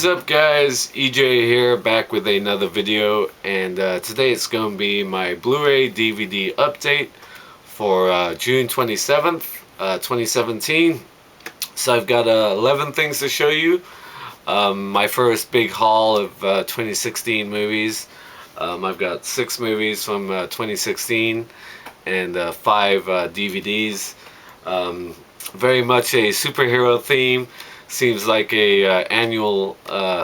is up, guys? EJ here, back with another video, and today it's going to be my Blu-ray DVD update for June 27th, 2017. So I've got 11 things to show you. My first big haul of 2016 movies. I've got 6 movies from 2016 and 5 DVDs. Very much a superhero theme. Seems like a annual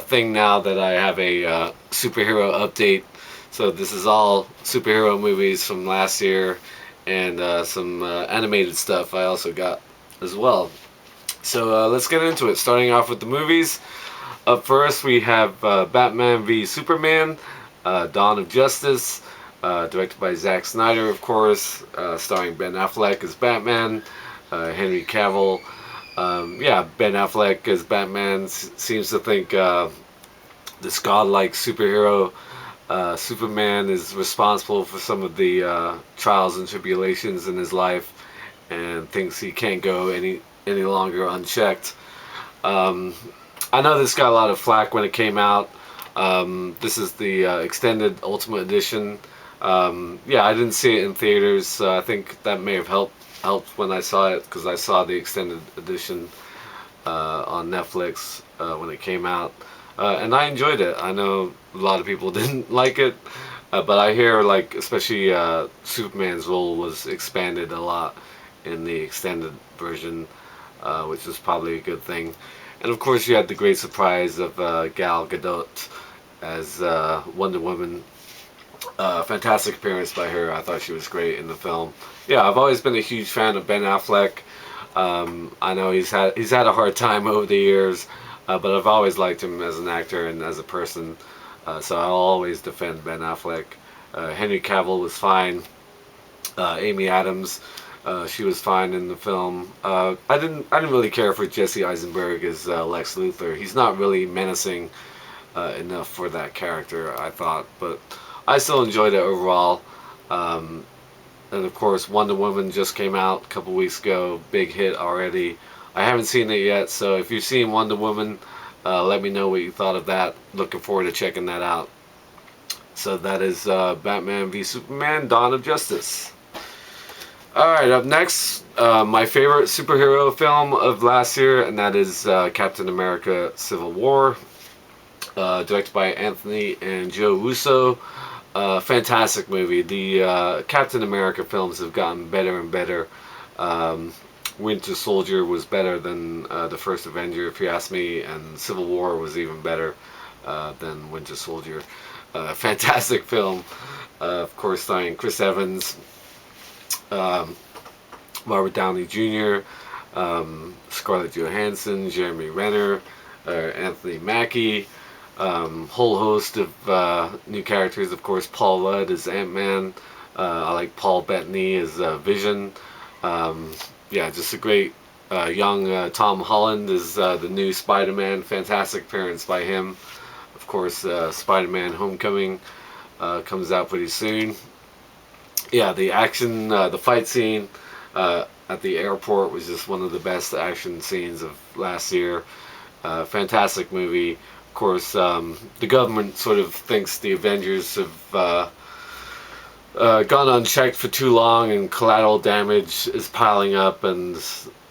thing now that I have a superhero update. So this is all superhero movies from last year and some animated stuff I also got as well. So let's get into it. Starting off with the movies. Up first we have Batman v Superman, Dawn of Justice, directed by Zack Snyder, of course, starring Ben Affleck as Batman, Henry Cavill. Ben Affleck as Batman seems to think this godlike superhero Superman is responsible for some of the trials and tribulations in his life, and thinks he can't go any longer unchecked. I know this got a lot of flack when it came out. This is the extended Ultimate Edition. I didn't see it in theaters, so I think that may have helped when I saw it, because I saw the extended edition on Netflix when it came out, and I enjoyed it. I know a lot of people didn't like it, but I hear, like, especially Superman's role was expanded a lot in the extended version, which is probably a good thing. And of course you had the great surprise of Gal Gadot as Wonder Woman. Fantastic appearance by her. I thought she was great in the film. Yeah, I've always been a huge fan of Ben Affleck. I know he's had a hard time over the years, but I've always liked him as an actor and as a person. So I'll always defend Ben Affleck. Henry Cavill was fine. Amy Adams, she was fine in the film. I didn't really care for Jesse Eisenberg as Lex Luthor. He's not really menacing enough for that character, I thought, but I still enjoyed it overall. And of course Wonder Woman just came out a couple weeks ago. Big hit already. I haven't seen it yet, so if you've seen Wonder Woman, let me know what you thought of that. Looking forward to checking that out. So that is Batman v Superman, Dawn of Justice. Alright, up next, my favorite superhero film of last year, and that is Captain America Civil War, directed by Anthony and Joe Russo. Fantastic movie. The Captain America films have gotten better and better. Winter Soldier was better than the first Avenger, if you ask me, and Civil War was even better than Winter Soldier. Fantastic film. Of course, starring Chris Evans, Robert Downey Jr., Scarlett Johansson, Jeremy Renner, Anthony Mackie. Whole host of new characters. Of course, Paul Rudd as Ant-Man. I like Paul Bettany as Vision. Just a great young Tom Holland as the new Spider-Man. Fantastic appearance by him. Of course, Spider-Man Homecoming comes out pretty soon. Yeah, the action, the fight scene at the airport was just one of the best action scenes of last year. Fantastic movie. Of course, the government sort of thinks the Avengers have gone unchecked for too long, and collateral damage is piling up, and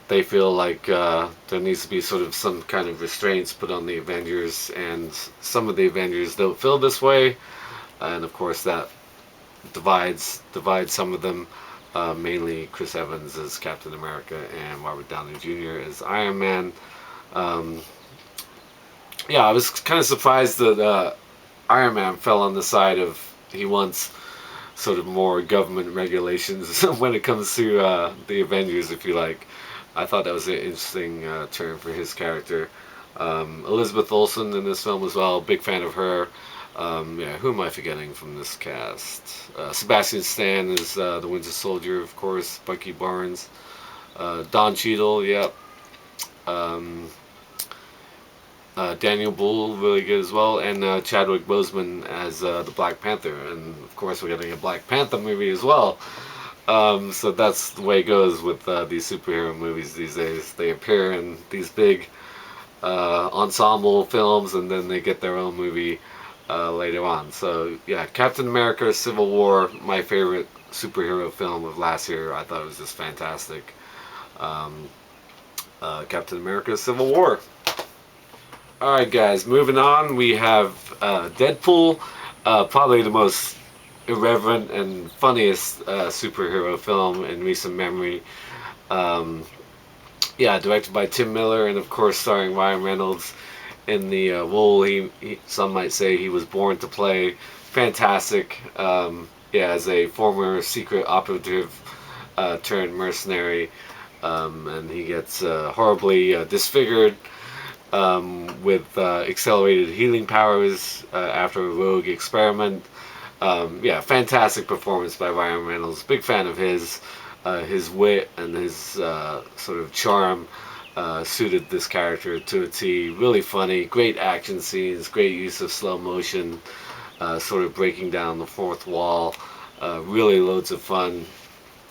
they feel like there needs to be sort of some kind of restraints put on the Avengers, and some of the Avengers don't feel this way, and of course that divides some of them, mainly Chris Evans as Captain America and Robert Downey Jr. as Iron Man. I was kind of surprised that Iron Man fell on the side of he wants sort of more government regulations when it comes to the Avengers, if you like. I thought that was an interesting turn for his character. Elizabeth Olsen in this film as well, big fan of her. Who am I forgetting from this cast? Sebastian Stan is the Winter Soldier, of course. Bucky Barnes. Don Cheadle, yep. Daniel Bull, really good as well, and Chadwick Boseman as the Black Panther, and of course we're getting a Black Panther movie as well. So that's the way it goes with these superhero movies these days. They appear in these big ensemble films, and then they get their own movie later on. So yeah, Captain America: Civil War, my favorite superhero film of last year. I thought it was just fantastic. Um, Captain America: Civil War. All right, guys, moving on. We have Deadpool, probably the most irreverent and funniest superhero film in recent memory. Um, yeah, directed by Tim Miller and of course starring Ryan Reynolds in the role some might say he was born to play. Fantastic. Yeah, as a former secret operative turned mercenary, and he gets horribly disfigured with accelerated healing powers after a rogue experiment. Yeah, fantastic performance by Ryan Reynolds. Big fan of his. His wit and his sort of charm suited this character to a T. Really funny, great action scenes, great use of slow motion, sort of breaking down the fourth wall. Really loads of fun.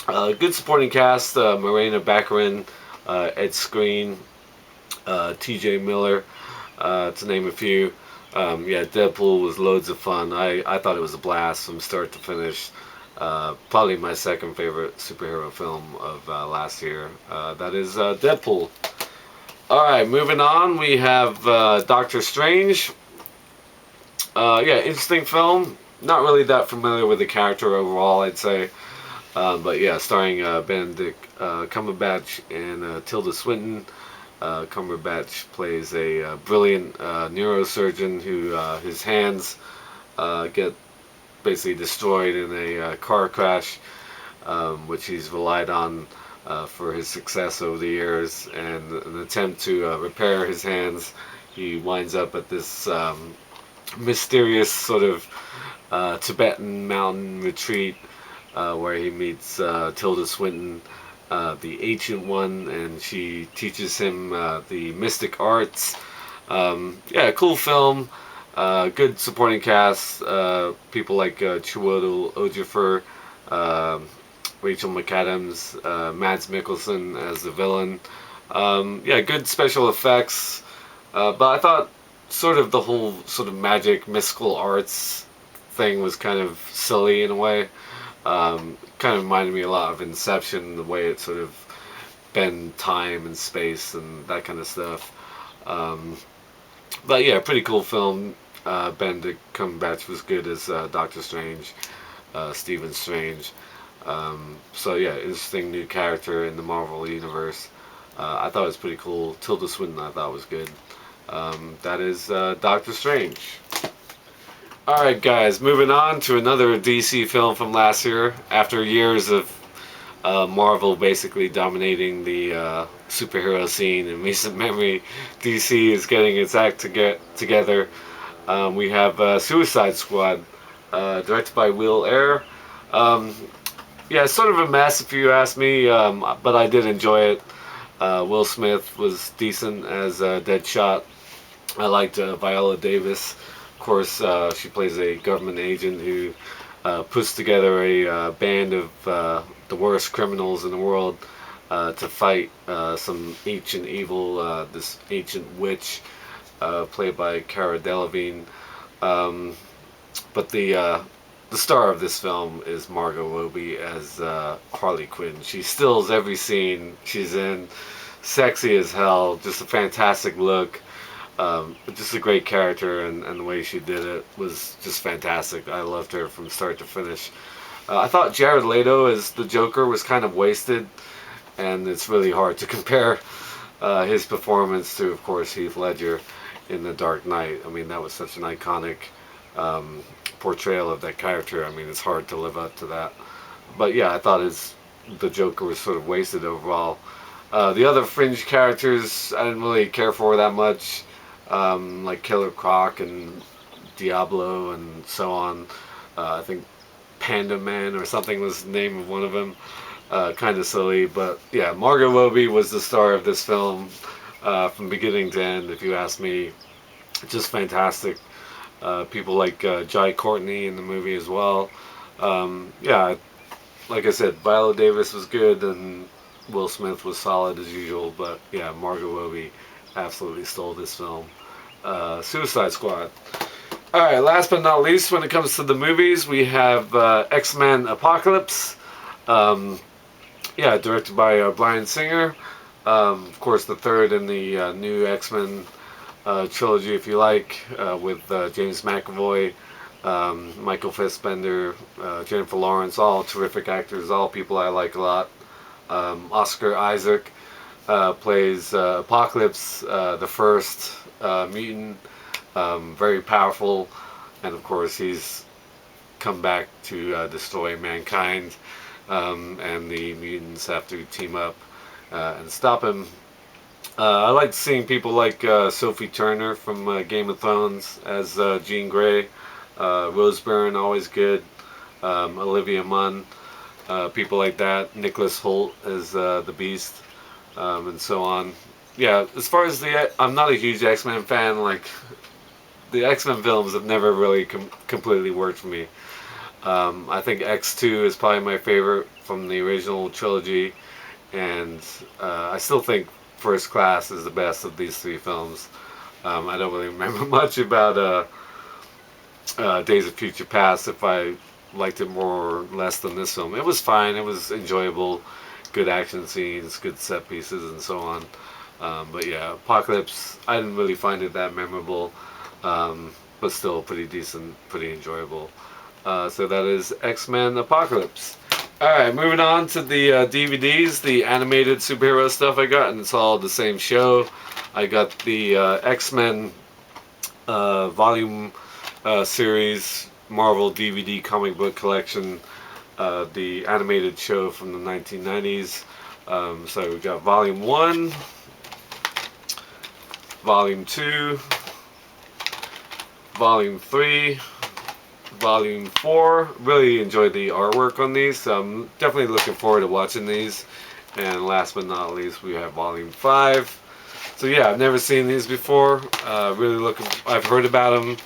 Good supporting cast: Morena Baccarin, Ed Skrein, T.J. Miller, to name a few. Yeah, Deadpool was loads of fun. I thought it was a blast from start to finish. Probably my second favorite superhero film of last year. That is Deadpool. Alright, moving on, we have Doctor Strange. Yeah, interesting film. Not really that familiar with the character overall, I'd say. But yeah, starring Benedict Cumberbatch and Tilda Swinton. Cumberbatch plays a brilliant neurosurgeon who his hands get basically destroyed in a car crash, which he's relied on for his success over the years. And an attempt to repair his hands, he winds up at this mysterious sort of Tibetan mountain retreat where he meets Tilda Swinton, the Ancient One, and she teaches him the mystic arts. Yeah, cool film. Good supporting cast. People like Chiwetel Ejiofor, Rachel McAdams, Mads Mikkelsen as the villain. Yeah, good special effects. But I thought sort of the whole sort of magic, mystical arts thing was kind of silly in a way. Kind of reminded me a lot of Inception, the way it sort of bend time and space and that kind of stuff. But yeah, pretty cool film. Benedict Cumberbatch was good as Doctor Strange, Stephen Strange. So yeah, interesting new character in the Marvel universe. I thought it was pretty cool. Tilda Swinton I thought was good. That is Doctor Strange. Alright guys, moving on to another DC film from last year. After years of Marvel basically dominating the superhero scene in recent memory, DC is getting its act to get together. We have Suicide Squad, directed by Will Air. Yeah, it's sort of a mess if you ask me, but I did enjoy it. Will Smith was decent as Deadshot. I liked Viola Davis. Of course, she plays a government agent who puts together a band of the worst criminals in the world to fight some ancient evil, this ancient witch played by Cara Delevingne. But the star of this film is Margot Robbie as Harley Quinn. She steals every scene she's in. Sexy as hell. Just a fantastic look. Just a great character, and the way she did it was just fantastic. I loved her from start to finish. I thought Jared Leto as the Joker was kind of wasted, and it's really hard to compare his performance to, of course, Heath Ledger in The Dark Knight. I mean, that was such an iconic portrayal of that character. I mean, it's hard to live up to that. But yeah, I thought the Joker was sort of wasted overall. The other fringe characters I didn't really care for that much, like Killer Croc and Diablo and so on. I think Panda Man or something was the name of one of them. Kind of silly, but yeah, Margot Robbie was the star of this film from beginning to end, if you ask me. Just fantastic. People like Jai Courtney in the movie as well. Yeah, like I said, Viola Davis was good and Will Smith was solid as usual, but yeah, Margot Robbie absolutely stole this film. Suicide Squad. Alright, last but not least, when it comes to the movies, we have X-Men Apocalypse. Um, yeah, directed by Bryan Singer. Of course, the third in the new X-Men trilogy, if you like, with James McAvoy, Michael Fassbender, Jennifer Lawrence, all terrific actors, all people I like a lot. Oscar Isaac plays Apocalypse, the first mutant, very powerful, and of course he's come back to destroy mankind, and the mutants have to team up and stop him. I like seeing people like Sophie Turner from Game of Thrones as Jean Grey, Rose Byrne, always good, Olivia Munn, people like that, Nicholas Hoult as the Beast, and so on. Yeah, as far as I'm not a huge X-Men fan. Like, the X-Men films have never really completely worked for me. I think X2 is probably my favorite from the original trilogy, and I still think First Class is the best of these three films. I don't really remember much about Days of Future Past, if I liked it more or less than this film. It was fine, it was enjoyable, good action scenes, good set pieces, and so on. But yeah, Apocalypse, I didn't really find it that memorable, but still pretty decent, pretty enjoyable. So that is X-Men Apocalypse. Alright, moving on to the DVDs, the animated superhero stuff I got, and it's all the same show. I got the X-Men Volume Series Marvel DVD comic book collection, the animated show from the 1990s. So we got Volume 1, Volume 2, Volume 3, Volume 4. Really enjoyed the artwork on these, so I'm definitely looking forward to watching these. And last but not least, we have Volume 5. So yeah, I've never seen these before. Really looking. I've heard about them.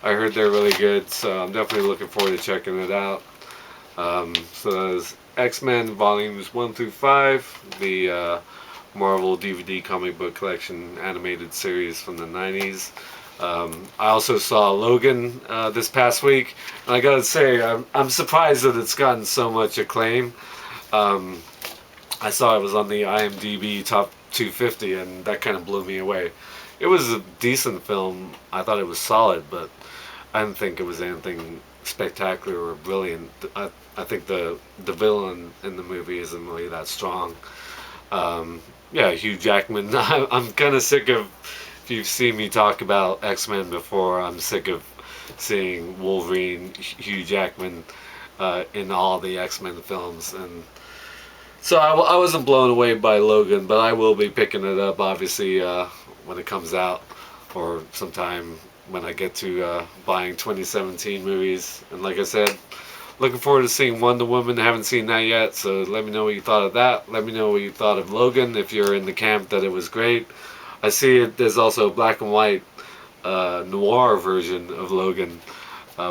I heard they're really good, so I'm definitely looking forward to checking it out. So that is X-Men Volumes 1 through 5, the Marvel DVD comic book collection animated series from the 90s. I also saw Logan this past week, and I gotta say, I'm surprised that it's gotten so much acclaim. I saw it was on the IMDb Top 250, and that kind of blew me away. It was a decent film. I thought it was solid, but I didn't think it was anything spectacular or brilliant. I think the villain in the movie isn't really that strong. Yeah, Hugh Jackman. I'm kind of sick of, if you've seen me talk about X-Men before, I'm sick of seeing Wolverine, Hugh Jackman in all the X-Men films. And so I wasn't blown away by Logan, but I will be picking it up, obviously, when it comes out, or sometime when I get to buying 2017 movies. And like I said, looking forward to seeing Wonder Woman. I haven't seen that yet, so let me know what you thought of that. Let me know what you thought of Logan, if you're in the camp that it was great. I see it. There's also a black and white noir version of Logan,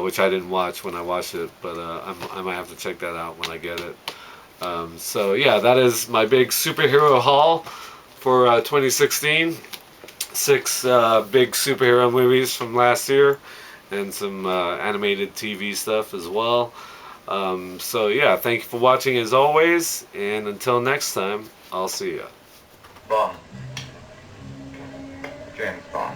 which I didn't watch when I watched it, but I might have to check that out when I get it. So yeah, that is my big superhero haul for 2016. 6 big superhero movies from last year, and some animated TV stuff as well. So yeah, thank you for watching as always, and until next time, I'll see ya. Bond. James Bond.